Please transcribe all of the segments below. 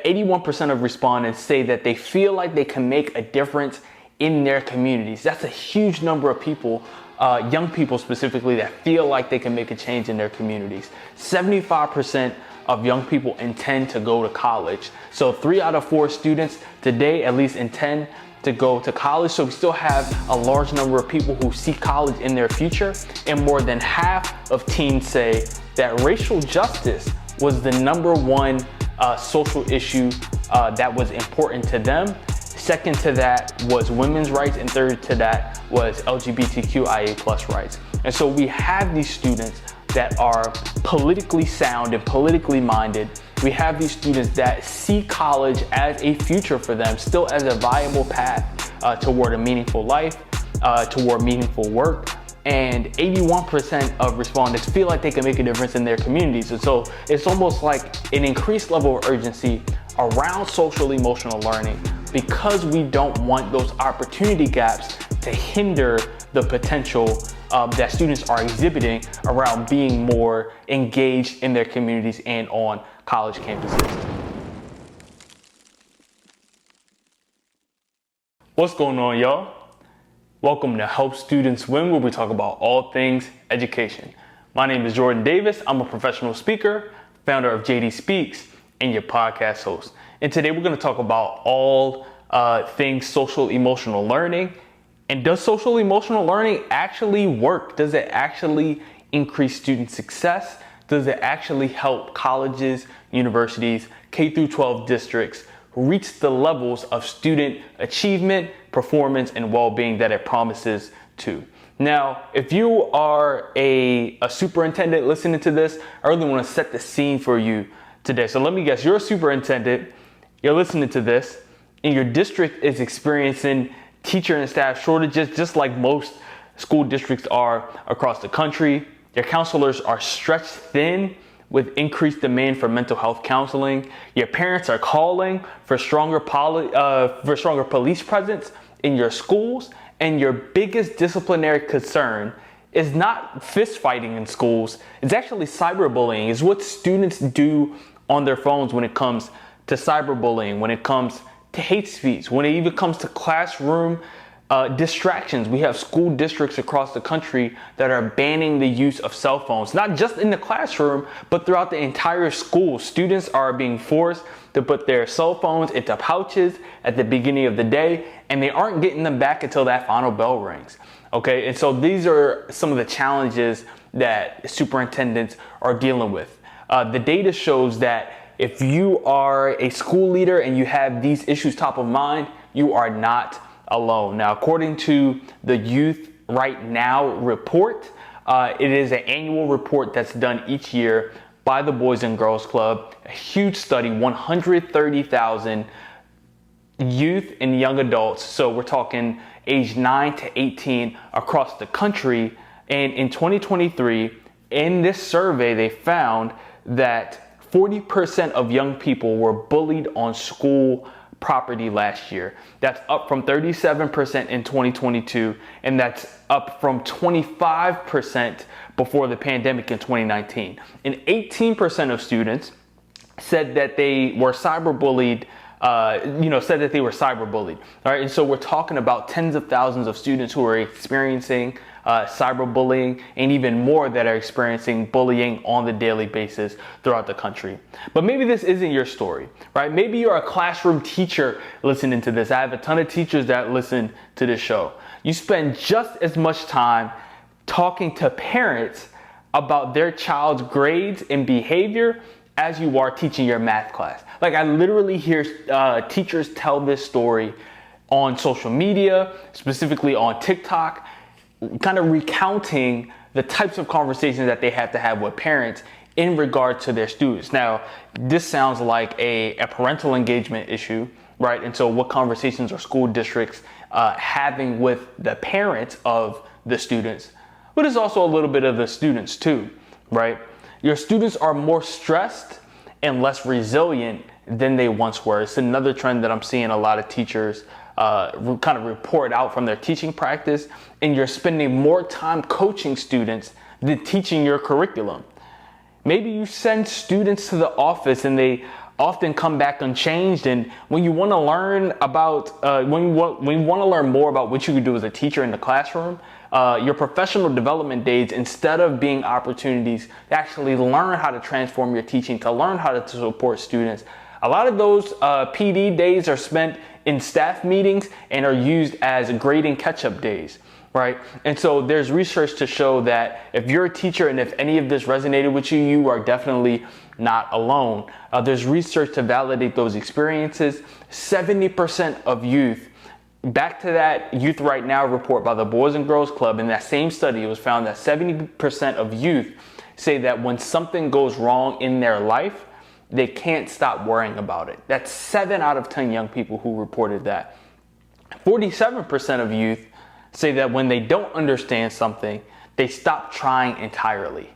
81% of respondents say that they feel like they can make a difference in their communities. That's a huge number of people, young people specifically, that feel like they can make a change in their communities. 75% of young people intend to go to college. So 3 out of 4 students today at least intend to go to college. So we still have a large number of people who see college in their future. And more than half of teens say that racial justice was the number one social issue that was important to them. Second to that was women's rights, and third to that was LGBTQIA+ rights. And so we have these students that are politically sound and politically minded. We have these students that see college as a future for them, still as a viable path toward a meaningful life, toward meaningful work. And 81% of respondents feel like they can make a difference in their communities. And so it's almost like an increased level of urgency around social emotional learning, because we don't want those opportunity gaps to hinder the potential that students are exhibiting around being more engaged in their communities and on college campuses. What's going on, y'all? Welcome to Help Students Win, where we talk about all things education. My name is Jordan Davis. I'm a professional speaker, founder of JD Speaks, and your podcast host. And today we're going to talk about all things social emotional learning. And does social emotional learning actually work? Does it actually increase student success? Does it actually help colleges, universities, K-12 districts reach the levels of student achievement, performance, and well-being that it promises to? Now, if you are a superintendent listening to this, I really want to set the scene for you today. So let me guess, you're a superintendent, you're listening to this, and your district is experiencing teacher and staff shortages, just like most school districts are across the country. Your counselors are stretched thin with increased demand for mental health counseling. Your parents are calling for stronger police presence in your schools. And your biggest disciplinary concern is not fist fighting in schools. It's actually cyberbullying. It's what students do on their phones when it comes to cyberbullying, when it comes to hate speech, when it even comes to classroom distractions. We have school districts across the country that are banning the use of cell phones, not just in the classroom, but throughout the entire school. Students are being forced to put their cell phones into pouches at the beginning of the day, and they aren't getting them back until that final bell rings. Okay, and so these are some of the challenges that superintendents are dealing with. The data shows that if you are a school leader and you have these issues top of mind, you are not alone. Now, according to the Youth Right Now report, it is an annual report that's done each year by the Boys and Girls Club, a huge study, 130,000 youth and young adults. So we're talking age 9 to 18 across the country. And in 2023, in this survey, they found that 40% of young people were bullied on school property last year. That's up from 37% in 2022, and that's up from 25% before the pandemic in 2019. And 18% of students said that they were cyberbullied. Said that they were cyberbullied. All right, and so we're talking about tens of thousands of students who are experiencing cyberbullying, and even more that are experiencing bullying on the daily basis throughout the country. But maybe this isn't your story, right? Maybe you're a classroom teacher listening to this. I have a ton of teachers that listen to this show. You spend just as much time talking to parents about their child's grades and behavior as you are teaching your math class. Like, I literally hear teachers tell this story on social media, specifically on TikTok, kind of recounting the types of conversations that they have to have with parents in regard to their students. Now, this sounds like a parental engagement issue, right? And so what conversations are school districts having with the parents of the students? But it's also a little bit of the students too, right? Your students are more stressed and less resilient than they once were. It's another trend that I'm seeing a lot of teachers kind of report out from their teaching practice, and you're spending more time coaching students than teaching your curriculum. Maybe you send students to the office and they often come back unchanged. And when you want to learn about, when you want to learn more about what you can do as a teacher in the classroom, your professional development days, instead of being opportunities to actually learn how to transform your teaching, to learn how to support students, a lot of those PD days are spent in staff meetings and are used as grading catch-up days, right? And so there's research to show that if you're a teacher and if any of this resonated with you, you are definitely not alone. There's research to validate those experiences. 70% of youth, back to that Youth Right Now report by the Boys and Girls Club, in that same study, it was found that 70% of youth say that when something goes wrong in their life, they can't stop worrying about it. That's 7 out of 10 young people who reported that. 47% of youth say that when they don't understand something, they stop trying entirely,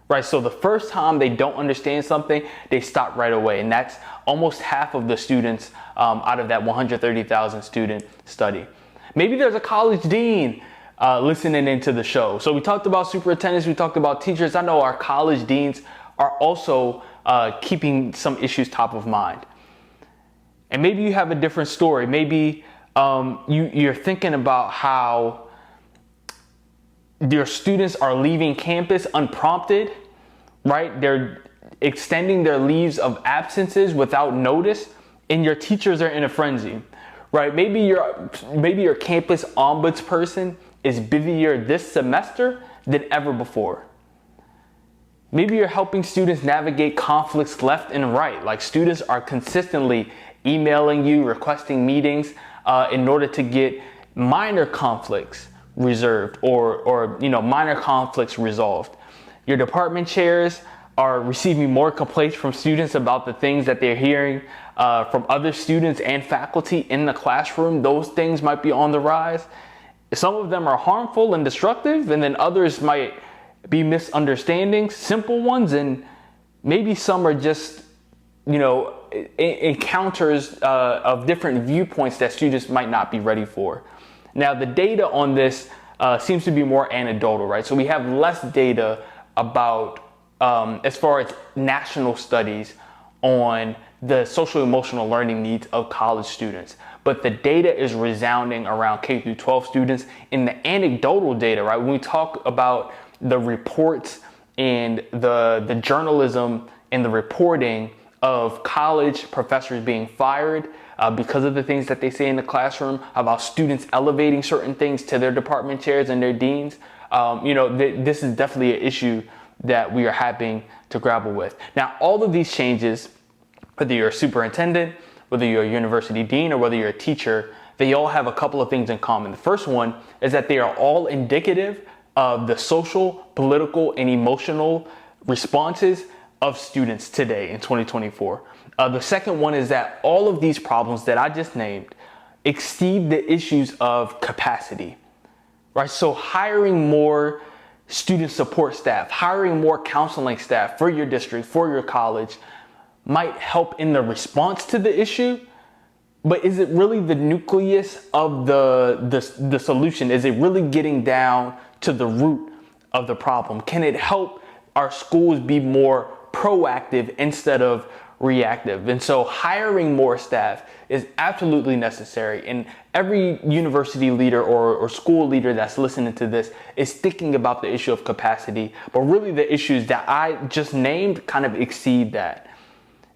right? So the first time they don't understand something, they stop right away. And that's almost half of the students out of that 130,000 student study. Maybe there's a college dean listening into the show. So we talked about superintendents, we talked about teachers. I know our college deans are also keeping some issues top of mind. And maybe you have a different story. Maybe you're thinking about how your students are leaving campus unprompted, right? They're extending their leaves of absences without notice, and your teachers are in a frenzy, right? Maybe your campus ombudsperson is busier this semester than ever before. Maybe you're helping students navigate conflicts left and right. Like, students are consistently emailing you, requesting meetings in order to get minor conflicts reserved or minor conflicts resolved. Your department chairs are receiving more complaints from students about the things that they're hearing from other students and faculty in the classroom. Those things might be on the rise. Some of them are harmful and destructive, and then others might be misunderstandings, simple ones, and maybe some are just, encounters of different viewpoints that students might not be ready for. Now, the data on this seems to be more anecdotal, right? So we have less data about, as far as national studies on the social emotional learning needs of college students. But the data is resounding around K through 12 students. In the anecdotal data, right, when we talk about the reports and the journalism and the reporting of college professors being fired because of the things that they say in the classroom, about students elevating certain things to their department chairs and their deans, this is definitely an issue that we are having to grapple with. Now, all of these changes, whether you're a superintendent, whether you're a university dean, or whether you're a teacher, they all have a couple of things in common. The first one is that they are all indicative of the social, political, and emotional responses of students today in 2024. The second one is that all of these problems that I just named exceed the issues of capacity, right? So hiring more student support staff, hiring more counseling staff for your district, for your college, might help in the response to the issue, but is it really the nucleus of the solution? Is it really getting down to the root of the problem? Can it help our schools be more proactive instead of reactive? And so hiring more staff is absolutely necessary. And every university leader or school leader that's listening to this is thinking about the issue of capacity, but really the issues that I just named kind of exceed that.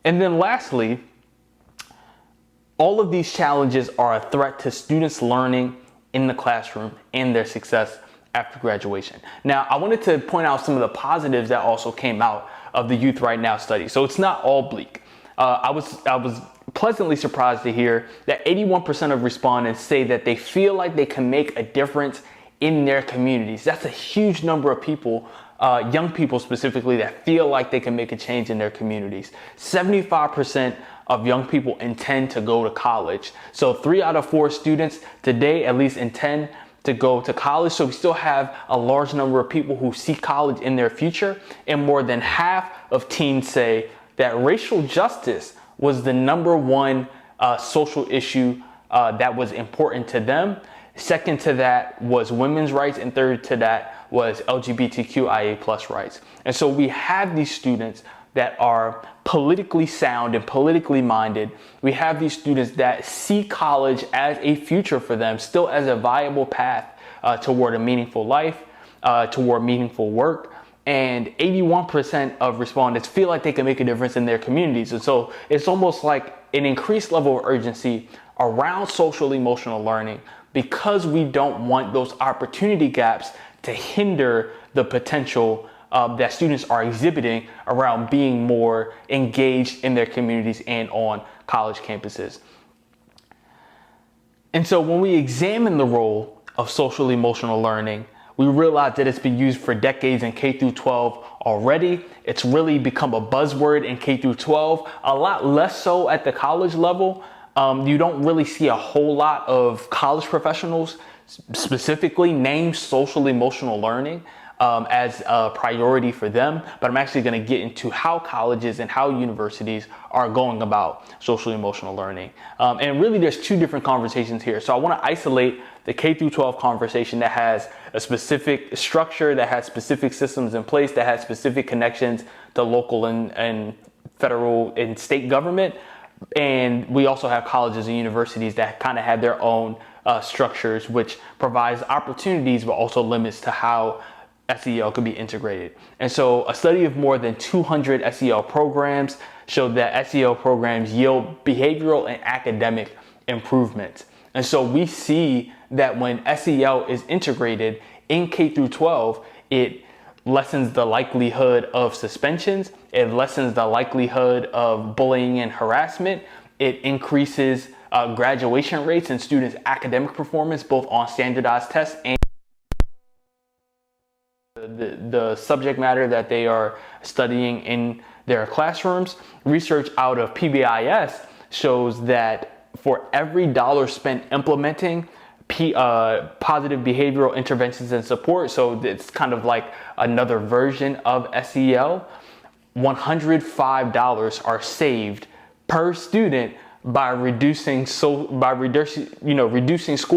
And then lastly, all of these challenges are a threat to students' learning in the classroom and their success after graduation. Now, I wanted to point out some of the positives that also came out of the Youth Right Now study. So it's not all bleak. I was pleasantly surprised to hear that 81% of respondents say that they feel like they can make a difference in their communities. That's a huge number of people, young people specifically, that feel like they can make a change in their communities. 75% of young people intend to go to college. So 3 out of 4 students today at least intend to go to college. So we still have a large number of people who see college in their future. And more than half of teens say that racial justice was the number one social issue that was important to them. Second to that was women's rights, and third to that was LGBTQIA+ rights. And so we have these students that are politically sound and politically minded. We have these students that see college as a future for them, still as a viable path toward a meaningful life, toward meaningful work. And 81% of respondents feel like they can make a difference in their communities. And so it's almost like an increased level of urgency around social emotional learning, because we don't want those opportunity gaps to hinder the potential that students are exhibiting around being more engaged in their communities and on college campuses. And so when we examine the role of social emotional learning, we realize that it's been used for decades in K through 12 already. It's really become a buzzword in K through 12, a lot less so at the college level. You don't really see a whole lot of college professionals specifically name social emotional learning as a priority for them, but I'm actually going to get into how colleges and how universities are going about social emotional learning. And really there's two different conversations here. So I want to isolate the K through 12 conversation that has a specific structure, that has specific systems in place, that has specific connections to local and federal and state government. And we also have colleges and universities that kind of have their own structures, which provides opportunities, but also limits to how SEL could be integrated. And so a study of more than 200 SEL programs showed that SEL programs yield behavioral and academic improvements. And so we see that when SEL is integrated in K through 12, it lessens the likelihood of suspensions, it lessens the likelihood of bullying and harassment, it increases graduation rates and students' academic performance, both on standardized tests and the subject matter that they are studying in their classrooms. Research out of PBIS shows that for every dollar spent implementing positive behavioral interventions and support, so it's kind of like another version of SEL, $105 are saved per student by reducing school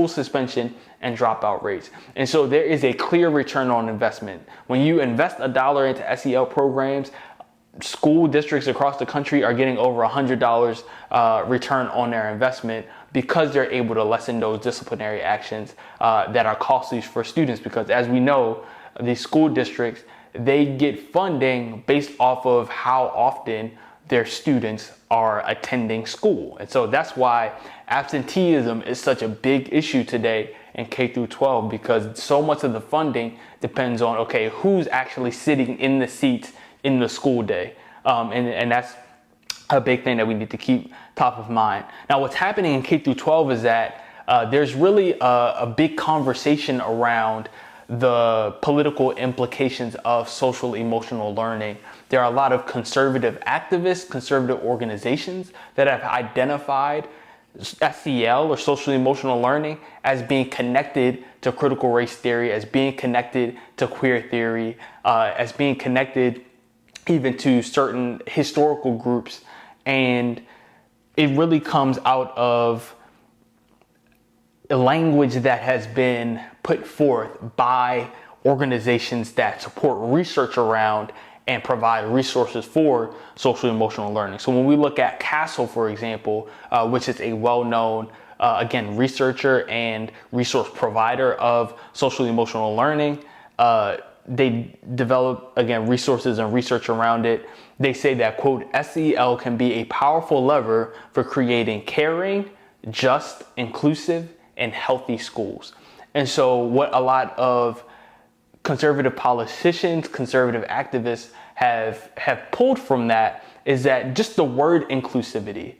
suspension and dropout rates. And so there is a clear return on investment. When you invest $1 into SEL programs, school districts across the country are getting over $100 return on their investment, because they're able to lessen those disciplinary actions that are costly for students. Because as we know, these school districts, they get funding based off of how often their students are attending school. And so that's why absenteeism is such a big issue today in K through 12, because so much of the funding depends on, okay, who's actually sitting in the seats in the school day. And that's a big thing that we need to keep top of mind. Now, what's happening in K through 12 is that there's really a big conversation around the political implications of social emotional learning. There are a lot of conservative activists, conservative organizations that have identified SEL or social emotional learning as being connected to critical race theory, as being connected to queer theory, as being connected even to certain historical groups. And it really comes out of a language that has been put forth by organizations that support research around and provide resources for social emotional learning. So when we look at CASEL, for example, which is a well-known, again, researcher and resource provider of social emotional learning, they develop, again, resources and research around it. They say that, quote, SEL can be a powerful lever for creating caring, just, inclusive, and healthy schools. And so what a lot of conservative politicians, conservative activists have pulled from that is that just the word inclusivity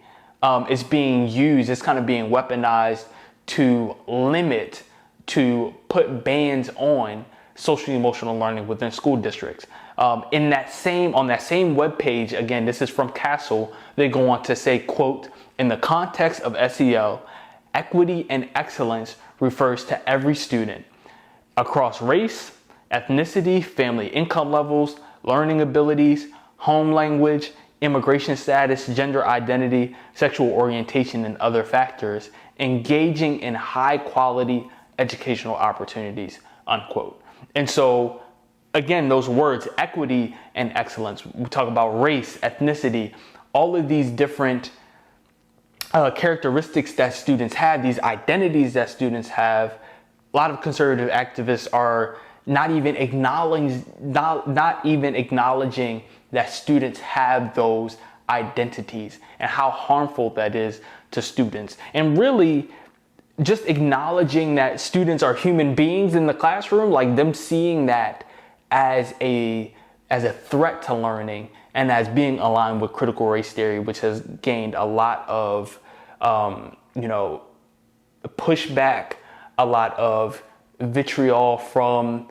is being used, it's kind of being weaponized to limit, to put bans on social emotional learning within school districts. On that same webpage, again, this is from CASEL, they go on to say, quote, in the context of SEL, equity and excellence refers to every student across race, ethnicity, family income levels, learning abilities, home language, immigration status, gender identity, sexual orientation, and other factors, engaging in high quality educational opportunities, unquote. And so again, those words, equity and excellence. We talk about race, ethnicity, all of these different characteristics that students have, these identities that students have. A lot of conservative activists are not even acknowledging that students have those identities and how harmful that is to students. And really just acknowledging that students are human beings in the classroom, like them seeing that as a threat to learning and as being aligned with critical race theory, which has gained a lot of pushback, a lot of vitriol from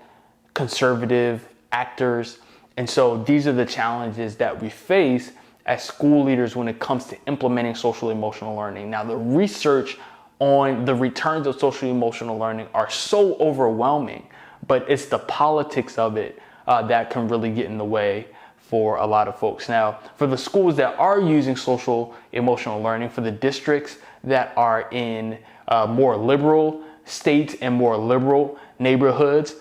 conservative actors. And so these are the challenges that we face as school leaders when it comes to implementing social emotional learning. Now, the research on the returns of social emotional learning are so overwhelming, but it's the politics of it that can really get in the way for a lot of folks. Now, for the schools that are using social emotional learning, for the districts that are in more liberal states and more liberal neighborhoods,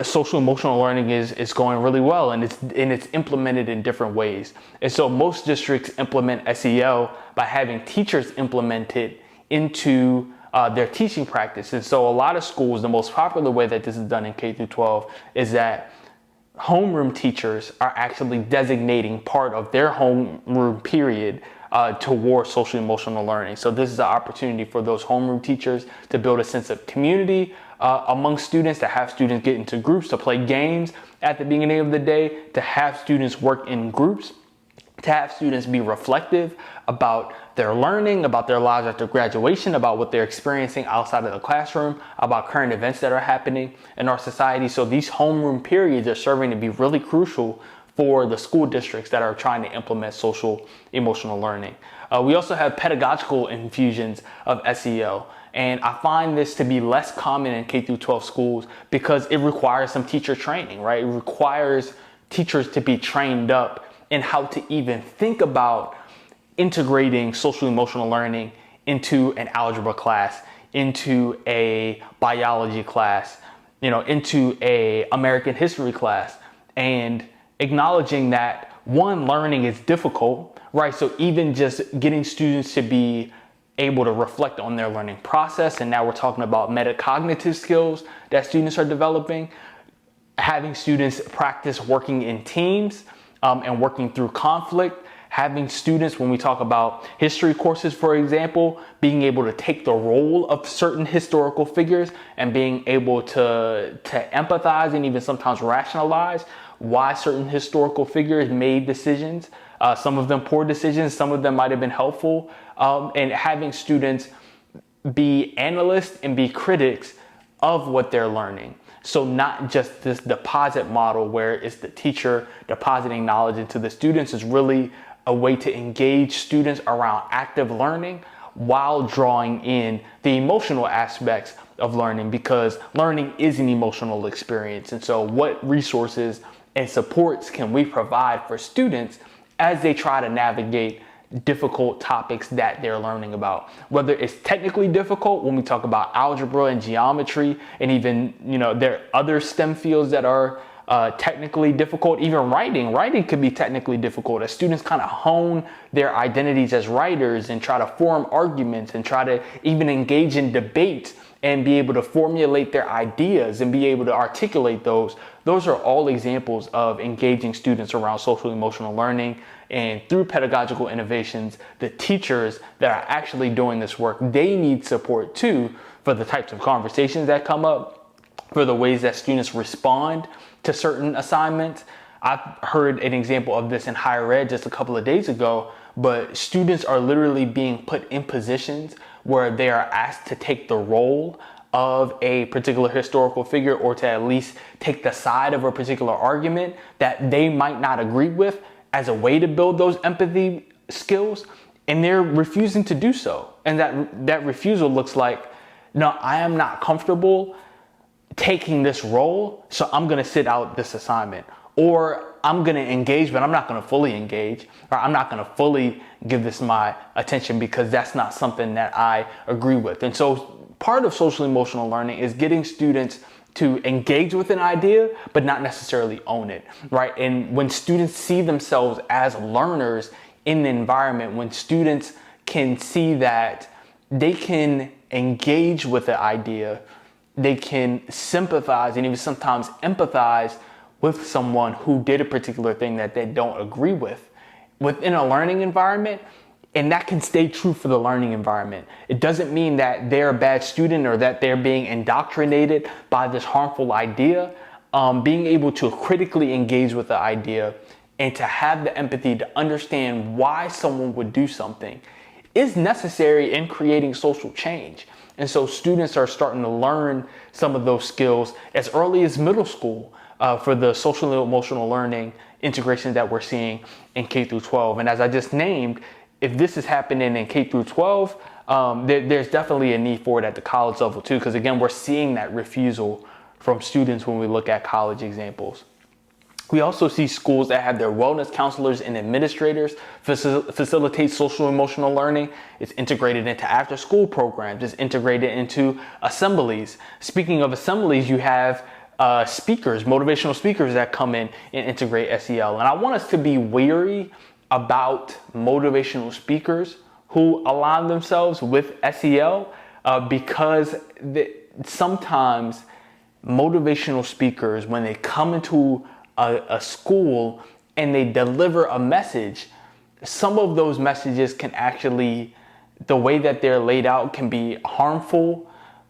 social emotional learning is going really well, and it's implemented in different ways. And so most districts implement SEL by having teachers implement it into their teaching practice. And so a lot of schools, the most popular way that this is done in K through 12 is that homeroom teachers are actually designating part of their homeroom period towards social emotional learning. So this is an opportunity for those homeroom teachers to build a sense of community among students, to have students get into groups, to play games at the beginning of the day, to have students work in groups, to have students be reflective about their learning, about their lives after graduation, about what they're experiencing outside of the classroom, about current events that are happening in our society. So these homeroom periods are serving to be really crucial for the school districts that are trying to implement social emotional learning. We also have pedagogical infusions of SEL. And I find this to be less common in K through 12 schools because it requires some teacher training, right? It requires teachers to be trained up in how to even think about integrating social emotional learning into an algebra class, into a biology class, into a American history class, and acknowledging that one, learning is difficult, right? So even just getting students to be able to reflect on their learning process, and now we're talking about metacognitive skills that students are developing, having students practice working in teams and working through conflict, having students, when we talk about history courses, for example, being able to take the role of certain historical figures and being able to empathize and even sometimes rationalize why certain historical figures made decisions, some of them poor decisions, some of them might have been helpful, and having students be analysts and be critics of what they're learning. So not just this deposit model where it's the teacher depositing knowledge into the students, is really a way to engage students around active learning while drawing in the emotional aspects of learning, because learning is an emotional experience. And so what resources and supports can we provide for students as they try to navigate difficult topics that they're learning about, whether it's technically difficult when we talk about algebra and geometry, and even there are other STEM fields that are technically difficult. Even writing could be technically difficult as students kind of hone their identities as writers and try to form arguments and try to even engage in debate and be able to formulate their ideas and be able to articulate those. Those are all examples of engaging students around social emotional learning. And through pedagogical innovations, the teachers that are actually doing this work, they need support too for the types of conversations that come up, for the ways that students respond to certain assignments. I've heard an example of this in higher ed just a couple of days ago, but students are literally being put in positions where they are asked to take the role of a particular historical figure, or to at least take the side of a particular argument that they might not agree with, as a way to build those empathy skills, and they're refusing to do so. And that refusal looks like, no, I am not comfortable taking this role, so I'm gonna sit out this assignment. Or I'm gonna engage, but I'm not gonna fully engage, or I'm not gonna fully give this my attention because that's not something that I agree with. And so part of social emotional learning is getting students to engage with an idea, but not necessarily own it, right? And when students see themselves as learners in the environment, when students can see that they can engage with the idea, they can sympathize and even sometimes empathize with someone who did a particular thing that they don't agree with within a learning environment. And that can stay true for the learning environment. It doesn't mean that they're a bad student or that they're being indoctrinated by this harmful idea. Being able to critically engage with the idea and to have the empathy to understand why someone would do something is necessary in creating social change. And so students are starting to learn some of those skills as early as middle school for the social and emotional learning integration that we're seeing in K through 12. And as I just named, if this is happening in K through 12, there's definitely a need for it at the college level too, because again, we're seeing that refusal from students when we look at college examples. We also see schools that have their wellness counselors and administrators facilitate social emotional learning. It's integrated into after school programs. It's integrated into assemblies. Speaking of assemblies, you have speakers, motivational speakers that come in and integrate SEL. And I want us to be wary about motivational speakers who align themselves with SEL because sometimes motivational speakers, when they come into a school and they deliver a message, some of those messages can actually, the way that they're laid out can be harmful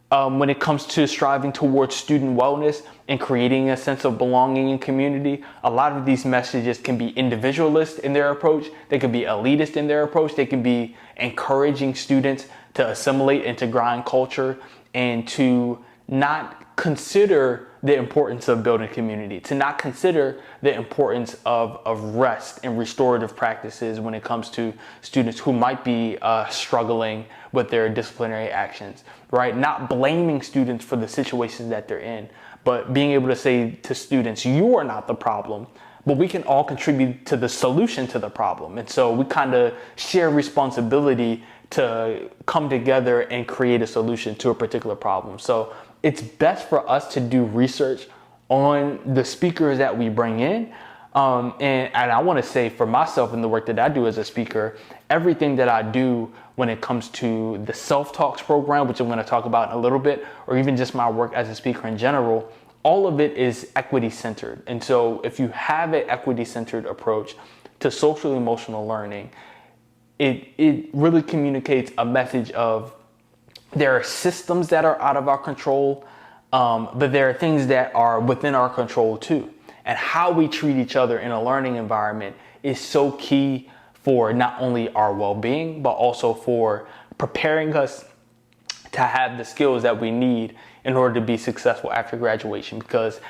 when it comes to striving towards student wellness and creating a sense of belonging in community. A lot of these messages can be individualist in their approach. They can be elitist in their approach. They can be encouraging students to assimilate into grind culture and to not consider the importance of building community, to not consider the importance of rest and restorative practices when it comes to students who might be struggling with their disciplinary actions, right? Not blaming students for the situations that they're in, but being able to say to students, you are not the problem, but we can all contribute to the solution to the problem. And so we kind of share responsibility to come together and create a solution to a particular problem. So it's best for us to do research on the speakers that we bring in. And I want to say for myself in the work that I do as a speaker, everything that I do when it comes to the Self-Talks program, which I'm going to talk about in a little bit, or even just my work as a speaker in general, all of it is equity-centered. And so if you have an equity-centered approach to social emotional learning, it really communicates a message of there are systems that are out of our control, but there are things that are within our control too. And how we treat each other in a learning environment is so key for not only our well-being, but also for preparing us to have the skills that we need in order to be successful after graduation. Because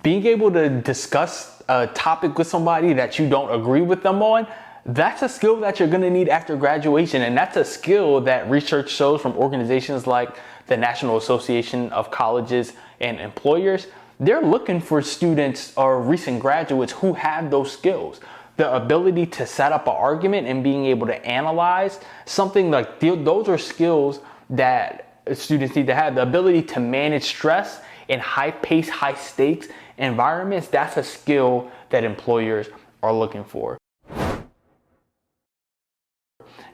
being able to discuss a topic with somebody that you don't agree with them on, that's a skill that you're going to need after graduation. And that's a skill that research shows from organizations like the National Association of Colleges and Employers. They're looking for students or recent graduates who have those skills. The ability to set up an argument and being able to analyze something, like those are skills that students need to have. The ability to manage stress in high-paced, high-stakes environments, that's a skill that employers are looking for.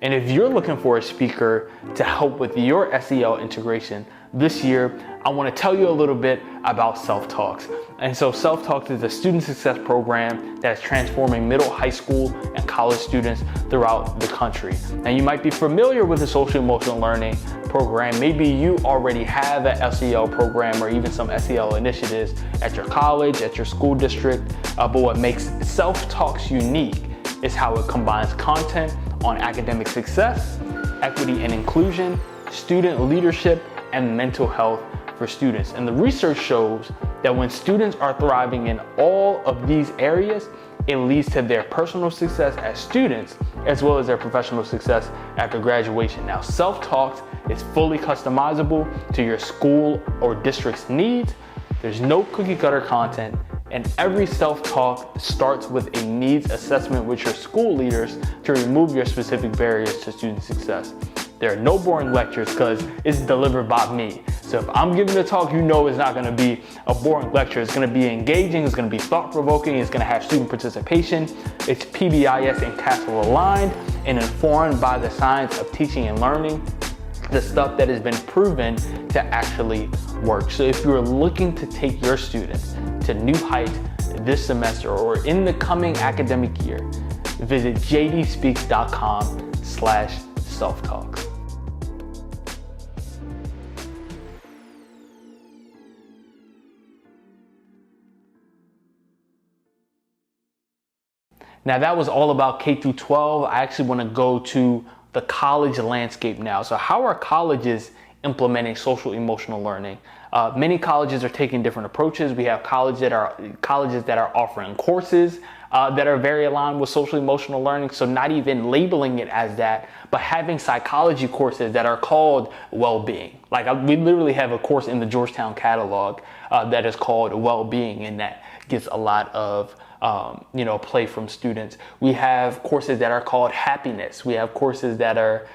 And if you're looking for a speaker to help with your SEL integration this year, I want to tell you a little bit about Self-Talks. And so Self-Talks is a student success program that is transforming middle, high school, and college students throughout the country. Now, you might be familiar with the social emotional learning program. Maybe you already have an SEL program or even some SEL initiatives at your college, at your school district. But what makes Self-Talks unique is how it combines content on academic success, equity and inclusion, student leadership, and mental health for students. And the research shows that when students are thriving in all of these areas, it leads to their personal success as students, as well as their professional success after graduation. Now, Self-Talks is fully customizable to your school or district's needs. There's no cookie cutter content, and every Self-Talk starts with a needs assessment with your school leaders to remove your specific barriers to student success. There are no boring lectures because it's delivered by me. So if I'm giving a talk, you know it's not going to be a boring lecture. It's going to be engaging, it's going to be thought-provoking, it's going to have student participation. It's PBIS and CASEL aligned and informed by the science of teaching and learning, the stuff that has been proven to actually work. So if you're looking to take your students to new heights this semester or in the coming academic year, visit jdspeaks.com/self-talks. Now that was all about K through 12. I actually want to go to the college landscape now. So how are colleges implementing social emotional learning? Many colleges are taking different approaches. We have colleges that are offering courses that are very aligned with social emotional learning. So not even labeling it as that, but having psychology courses that are called well-being. Like we literally have a course in the Georgetown catalog that is called well-being, and that gets a lot of play from students. We have courses that are called happiness. We have courses that are,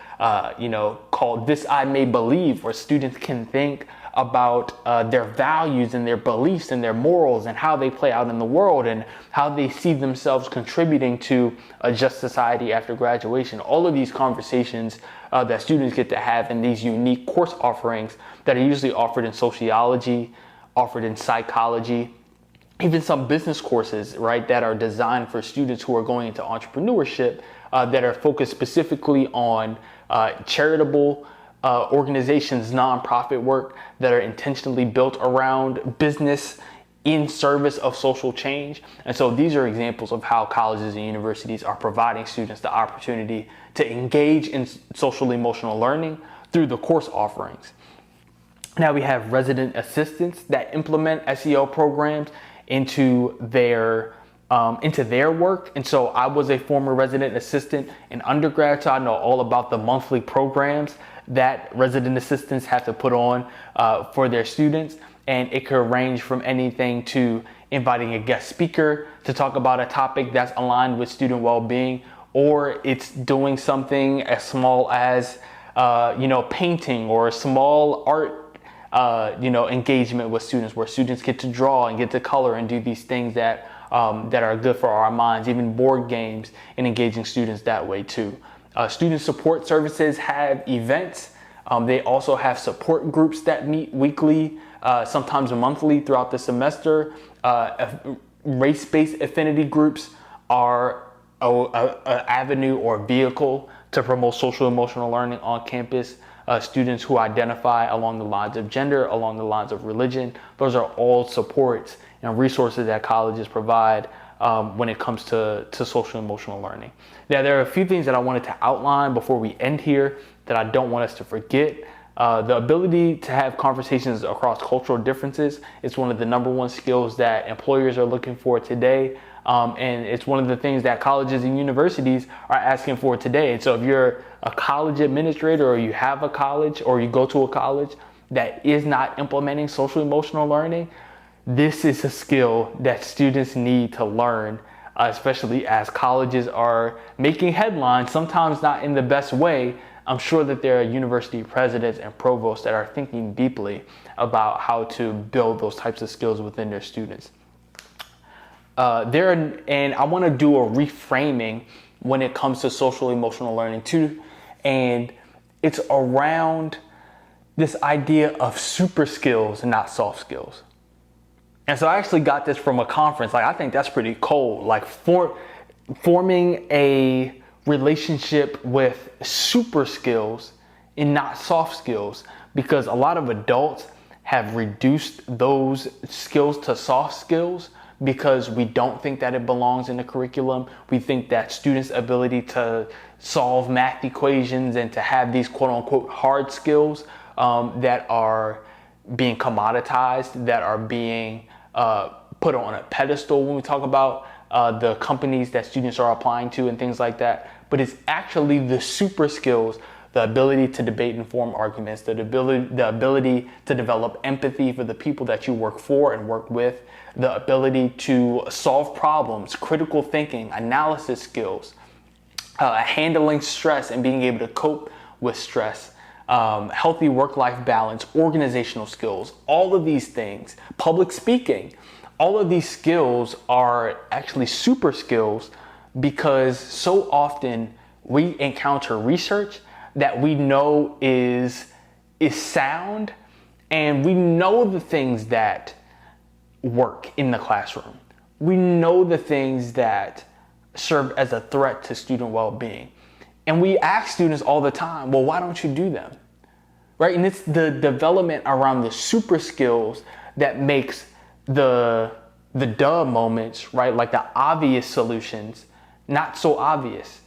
called This I May Believe, where students can think about their values and their beliefs and their morals and how they play out in the world and how they see themselves contributing to a just society after graduation. All of these conversations that students get to have in these unique course offerings that are usually offered in sociology, offered in psychology, even some business courses, right, that are designed for students who are going into entrepreneurship that are focused specifically on charitable organizations, nonprofit work that are intentionally built around business in service of social change. And so these are examples of how colleges and universities are providing students the opportunity to engage in social emotional learning through the course offerings. Now we have resident assistants that implement SEL programs into their work. And so I was a former resident assistant in undergrad, so I know all about the monthly programs that resident assistants have to put on for their students. And it could range from anything to inviting a guest speaker to talk about a topic that's aligned with student well-being, or it's doing something as small as painting or a small art engagement with students, where students get to draw and get to color and do these things that are good for our minds, even board games, and engaging students that way too. Student support services have events. They also have support groups that meet weekly, sometimes monthly throughout the semester. Race-based affinity groups are an avenue or vehicle to promote social emotional learning on campus. Students who identify along the lines of gender, along the lines of religion, those are all supports and resources that colleges provide when it comes to social emotional learning. Now, there are a few things that I wanted to outline before we end here that I don't want us to forget. The ability to have conversations across cultural differences is one of the number one skills that employers are looking for today. And it's one of the things that colleges and universities are asking for today. And so if you're a college administrator, or you have a college, or you go to a college that is not implementing social emotional learning, this is a skill that students need to learn, especially as colleges are making headlines, sometimes not in the best way. I'm sure that there are university presidents and provosts that are thinking deeply about how to build those types of skills within their students. And I want to do a reframing when it comes to social emotional learning too, and it's around this idea of super skills and not soft skills. And so I actually got this from a conference. Like, I think that's pretty cold. Like forming a relationship with super skills and not soft skills, because a lot of adults have reduced those skills to soft skills because we don't think that it belongs in the curriculum. We think that students' ability to solve math equations and to have these quote unquote hard skills that are being commoditized, that are being put on a pedestal when we talk about the companies that students are applying to and things like that. But it's actually the super skills, the ability to debate and form arguments, the ability to develop empathy for the people that you work for and work with, the ability to solve problems, critical thinking, analysis skills, handling stress and being able to cope with stress, healthy work-life balance, organizational skills, all of these things, public speaking, all of these skills are actually super skills because so often we encounter research that we know is sound, and we know the things that work in the classroom. We know the things that serve as a threat to student well-being. And we ask students all the time, well, why don't you do them? Right? And it's the development around the super skills that makes the duh moments, right? Like the obvious solutions, not so obvious.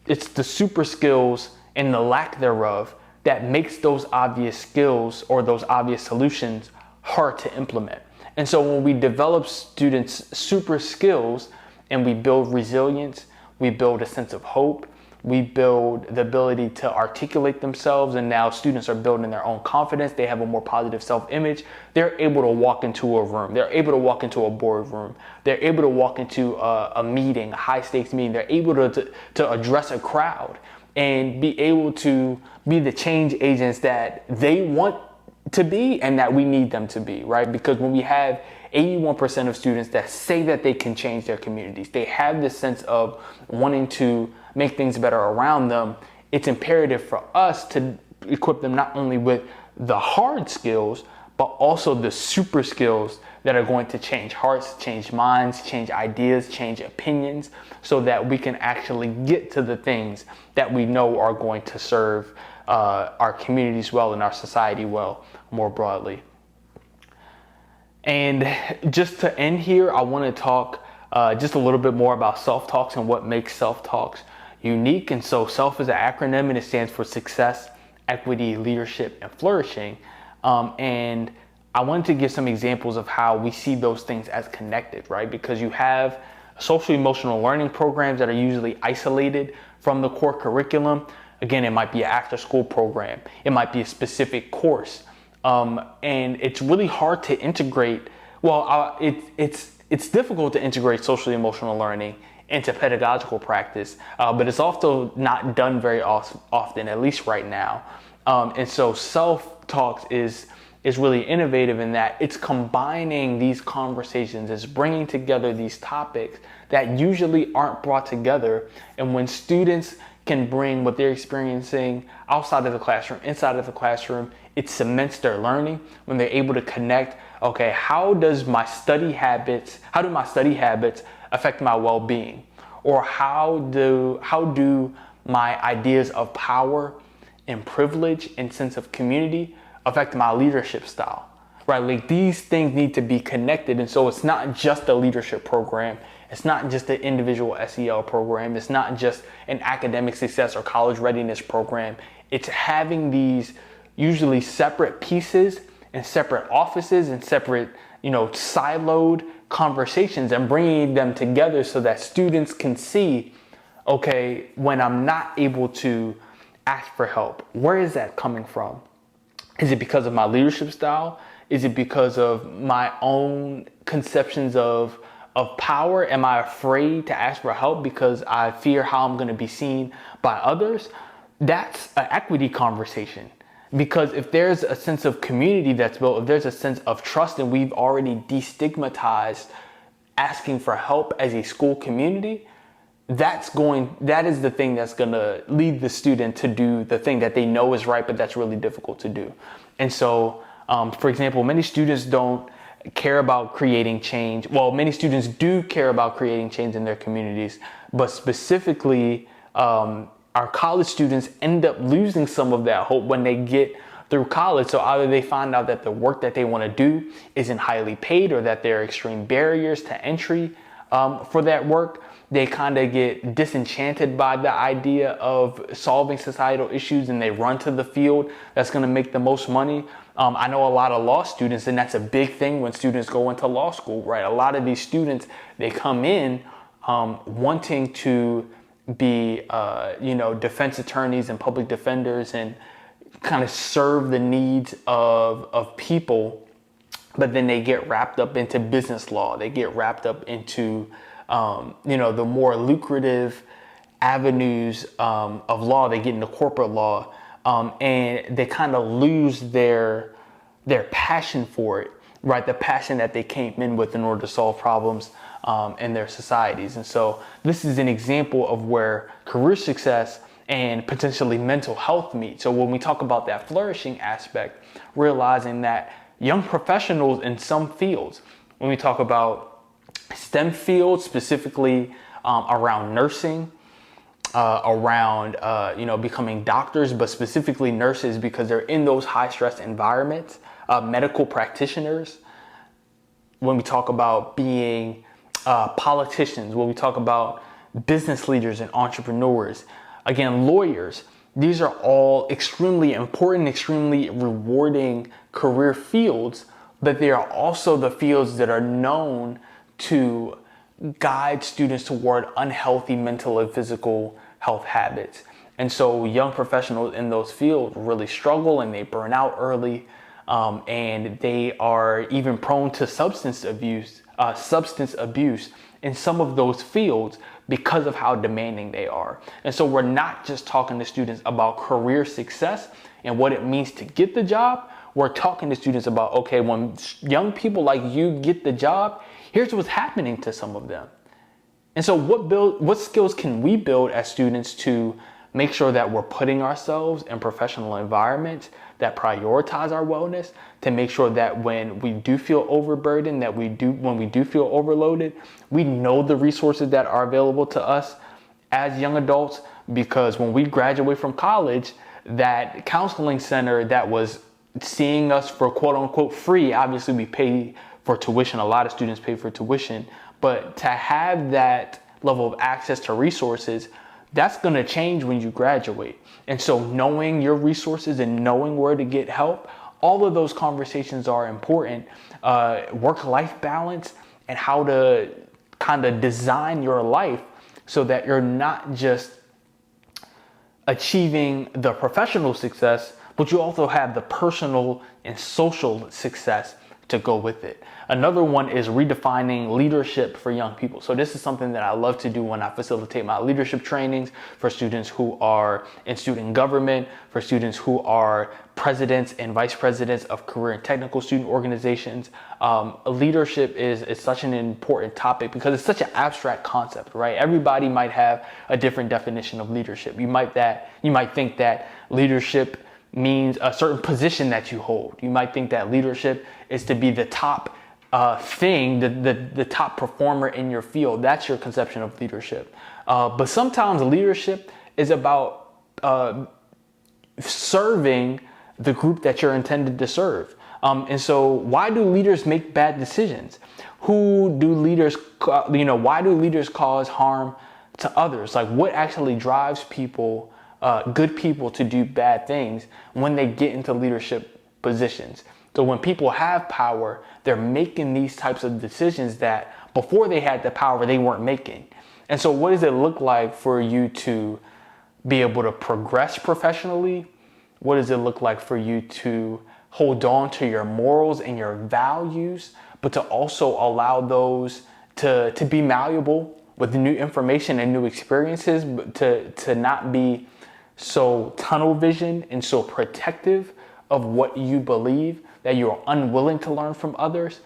It's the super skills and the lack thereof that makes those obvious skills or those obvious solutions hard to implement. And so when we develop students' super skills and we build resilience, we build a sense of hope, we build the ability to articulate themselves, and now students are building their own confidence. They have a more positive self-image. They're able to walk into a room. They're able to walk into a boardroom. They're able to walk into a meeting, a high-stakes meeting. They're able to address a crowd and be able to be the change agents that they want to be and that we need them to be, right? Because when we have 81% of students that say that they can change their communities, they have this sense of wanting to make things better around them, it's imperative for us to equip them not only with the hard skills, but also the super skills that are going to change hearts, change minds, change ideas, change opinions, so that we can actually get to the things that we know are going to serve our communities well and our society well more broadly. And just to end here, I want to talk just a little bit more about self-talks and what makes self-talks unique. And so SELF is an acronym, and it stands for success, equity, leadership, and flourishing. And I wanted to give some examples of how we see those things as connected, right? Because you have social emotional learning programs that are usually isolated from the core curriculum. Again, it might be an after school program. It might be a specific course. And it's really hard to integrate. Well, it's difficult to integrate social emotional learning into pedagogical practice, but it's also not done very often, at least right now. And so self-talks is really innovative in that it's combining these conversations, it's bringing together these topics that usually aren't brought together. And when students can bring what they're experiencing outside of the classroom, inside of the classroom, it cements their learning when they're able to connect, okay, how do my study habits affect my well-being? Or how do my ideas of power and privilege and sense of community affect my leadership style, right? Like these things need to be connected. And so it's not just a leadership program. It's not just an individual SEL program. It's not just an academic success or college readiness program. It's having these usually separate pieces and separate offices and separate, siloed conversations and bringing them together so that students can see, okay, when I'm not able to ask for help, where is that coming from? Is it because of my leadership style? Is it because of my own conceptions of power? Am I afraid to ask for help because I fear how I'm going to be seen by others? That's an equity conversation. Because if there's a sense of community that's built, if there's a sense of trust, and we've already destigmatized asking for help as a school community, that is the thing that's going to lead the student to do the thing that they know is right, but that's really difficult to do. And so, for example, many students don't care about creating change. Well, many students do care about creating change in their communities, but specifically, our college students end up losing some of that hope when they get through college. So either they find out that the work that they want to do isn't highly paid, or that there are extreme barriers to entry for that work. They kind of get disenchanted by the idea of solving societal issues, and they run to the field that's going to make the most money. I know a lot of law students, and that's a big thing when students go into law school, right? A lot of these students, they come in wanting to be, defense attorneys and public defenders and kind of serve the needs of people, but then they get wrapped up into business law. They get wrapped up into, the more lucrative avenues of law. They get into corporate law, and they kind of lose their passion for it, right? The passion that they came in with in order to solve problems in their societies. And so this is an example of where career success and potentially mental health meet. So when we talk about that flourishing aspect, realizing that young professionals in some fields, when we talk about STEM fields, specifically around nursing, around becoming doctors, but specifically nurses, because they're in those high stress environments, medical practitioners, when we talk about being politicians, when we talk about business leaders and entrepreneurs, again, lawyers, these are all extremely important, extremely rewarding career fields, but they are also the fields that are known to guide students toward unhealthy mental and physical health habits. And so young professionals in those fields really struggle and they burn out early, and they are even prone to substance abuse in some of those fields because of how demanding they are. And so we're not just talking to students about career success and what it means to get the job. We're talking to students about, okay, when young people like you get the job, here's what's happening to some of them. And so what skills can we build as students to make sure that we're putting ourselves in professional environments that prioritize our wellness, to make sure that when we do feel overburdened, when we do feel overloaded, we know the resources that are available to us as young adults, because when we graduate from college, that counseling center that was seeing us for quote unquote free, obviously we pay for tuition, a lot of students pay for tuition, but to have that level of access to resources, that's going to change when you graduate. And so knowing your resources and knowing where to get help, all of those conversations are important. Work-life balance and how to kind of design your life so that you're not just achieving the professional success, but you also have the personal and social success to go with it. Another one is redefining leadership for young people. So this is something that I love to do when I facilitate my leadership trainings for students who are in student government, for students who are presidents and vice presidents of career and technical student organizations. Leadership is such an important topic because it's such an abstract concept, right? Everybody might have a different definition of leadership. You might think that leadership means a certain position that you hold. You might think that leadership is to be the top the top performer in your field. That's your conception of leadership. But sometimes leadership is about serving the group that you're intended to serve. And so why do leaders make bad decisions? Why do leaders cause harm to others? Like, what actually drives people, good people, to do bad things when they get into leadership positions? So when people have power, they're making these types of decisions that before they had the power, they weren't making. And so what does it look like for you to be able to progress professionally? What does it look like for you to hold on to your morals and your values, but to also allow those to be malleable with new information and new experiences, but to not be so tunnel vision and so protective of what you believe that you're unwilling to learn from others,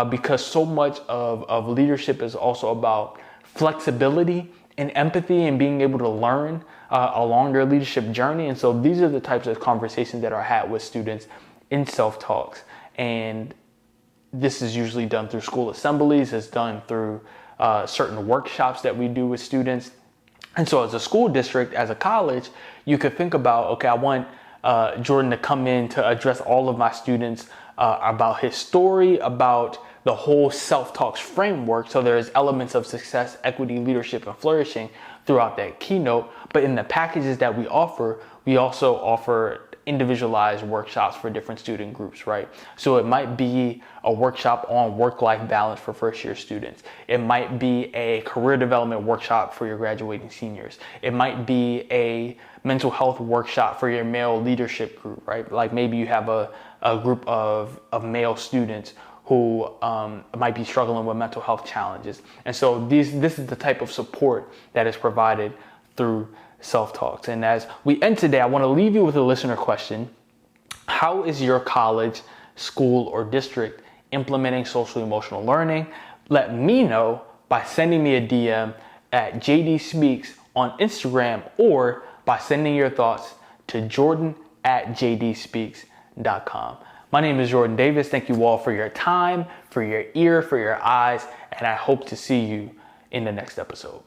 because so much of leadership is also about flexibility and empathy and being able to learn along your leadership journey. And so these are the types of conversations that are had with students in self-talks. And this is usually done through school assemblies. It's done through certain workshops that we do with students. And so as a school district, as a college, you could think about, okay, I want Jordan to come in to address all of my students about his story, about the whole self-talks framework. So there's elements of success, equity, leadership, and flourishing throughout that keynote. But in the packages that we also offer individualized workshops for different student groups, right? So it might be a workshop on work-life balance for first-year students. It might be a career development workshop for your graduating seniors. It might be a mental health workshop for your male leadership group, right? Like maybe you have a group of male students who might be struggling with mental health challenges. And so this is the type of support that is provided through self-talks. And as we end today, I want to leave you with a listener question. How is your college, school, or district implementing social emotional learning? Let me know by sending me a DM at JD Speaks on Instagram, or by sending your thoughts to jordan@jdspeaks.com. My name is Jordan Davis. Thank you all for your time, for your ear, for your eyes, and I hope to see you in the next episode.